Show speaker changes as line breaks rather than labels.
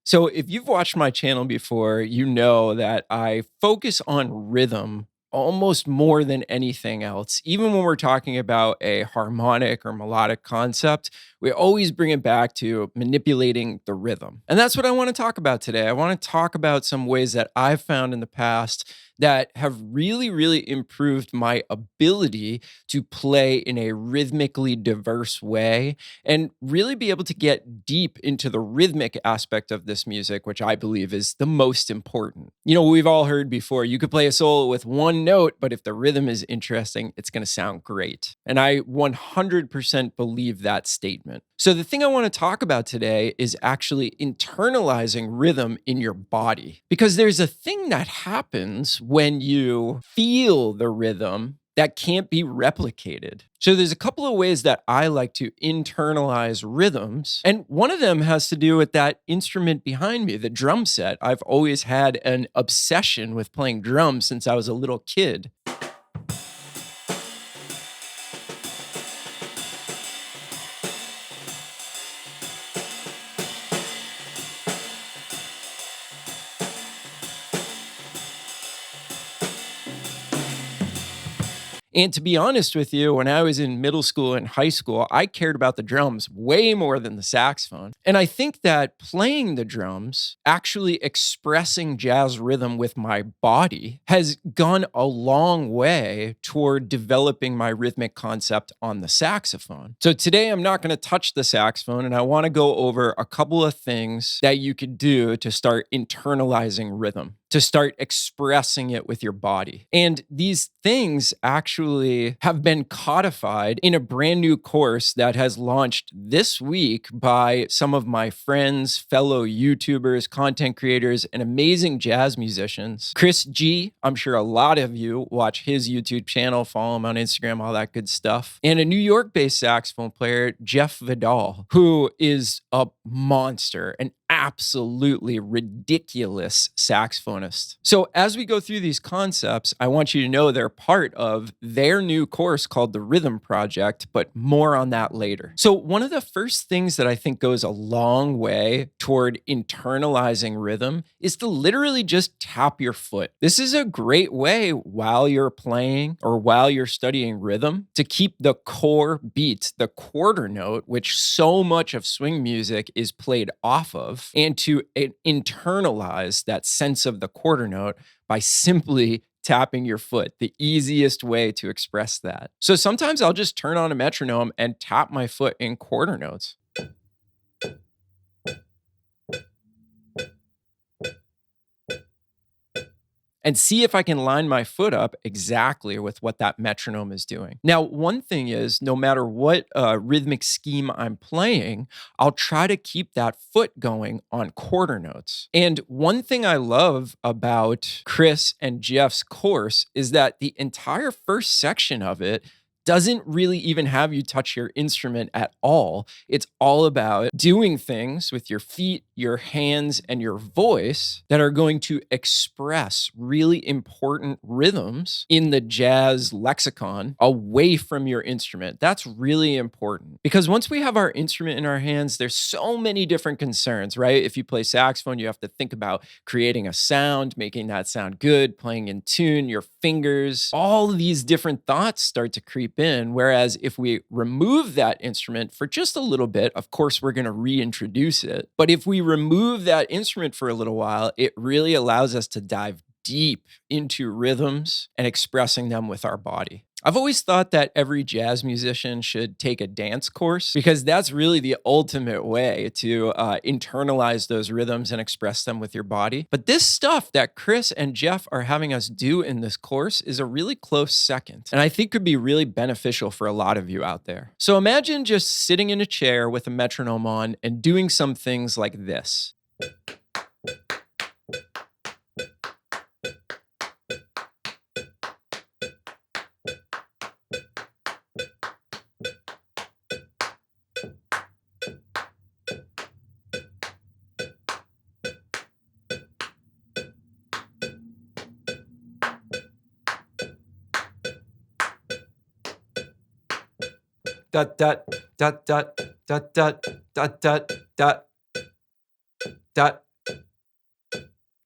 So, if you've watched my channel before, you know that I focus on rhythm almost more than anything else. Even when we're talking about a harmonic or melodic concept, we always bring it back to manipulating the rhythm. And that's what I want to talk about today. I want to talk about some ways that I've found in the past that have really, really improved my ability to play in a rhythmically diverse way and really be able to get deep into the rhythmic aspect of this music, which I believe is the most important. You know, we've all heard before, you could play a solo with one note, but if the rhythm is interesting, it's going to sound great. And I 100% believe that statement. So, the thing I want to talk about today is actually internalizing rhythm in your body. Because there's a thing that happens when you feel the rhythm that can't be replicated. So there's a couple of ways that I like to internalize rhythms. And one of them has to do with that instrument behind me, the drum set. I've always had an obsession with playing drums since I was a little kid. And to be honest with you, when I was in middle school and high school, I cared about the drums way more than the saxophone. And I think that playing the drums, actually expressing jazz rhythm with my body, has gone a long way toward developing my rhythmic concept on the saxophone. So today I'm not going to touch the saxophone, and I want to go over a couple of things that you could do to start internalizing rhythm, to start expressing it with your body. And these things actually have been codified in a brand new course that has launched this week by some of my friends, fellow YouTubers, content creators, and amazing jazz musicians. Chris G, I'm sure a lot of you watch his YouTube channel, follow him on Instagram, all that good stuff. And a New York-based saxophone player, Jeff Vidal, who is a monster, an absolutely ridiculous saxophonist. So as we go through these concepts, I want you to know they're part of their new course called the Rhythm Project, but more on that later. So one of the first things that I think goes a long way toward internalizing rhythm is to literally just tap your foot. This is a great way while you're playing or while you're studying rhythm to keep the core beat, the quarter note, which so much of swing music is played off of, and to internalize that sense of the quarter note by simply tapping your foot, the easiest way to express that. So sometimes I'll just turn on a metronome and tap my foot in quarter notes. And see if I can line my foot up exactly with what that metronome is doing. Now, one thing is, no matter what rhythmic scheme I'm playing, I'll try to keep that foot going on quarter notes. And one thing I love about Chris and Jeff's course is that the entire first section of it doesn't really even have you touch your instrument at all. It's all about doing things with your feet, your hands, and your voice that are going to express really important rhythms in the jazz lexicon away from your instrument. That's really important because once we have our instrument in our hands, there's so many different concerns, right? If you play saxophone, you have to think about creating a sound, making that sound good, playing in tune, your fingers, all of these different thoughts start to creep in. Whereas if we remove that instrument for just a little bit, of course, we're going to reintroduce it. But if we remove that instrument for a little while, it really allows us to dive deep into rhythms and expressing them with our body. I've always thought that every jazz musician should take a dance course because that's really the ultimate way to internalize those rhythms and express them with your body. But this stuff that Chris and Jeff are having us do in this course is a really close second, and I think could be really beneficial for a lot of you out there. So imagine just sitting in a chair with a metronome on and doing some things like this. Dot dot dot dot dot dot dot dot dot dot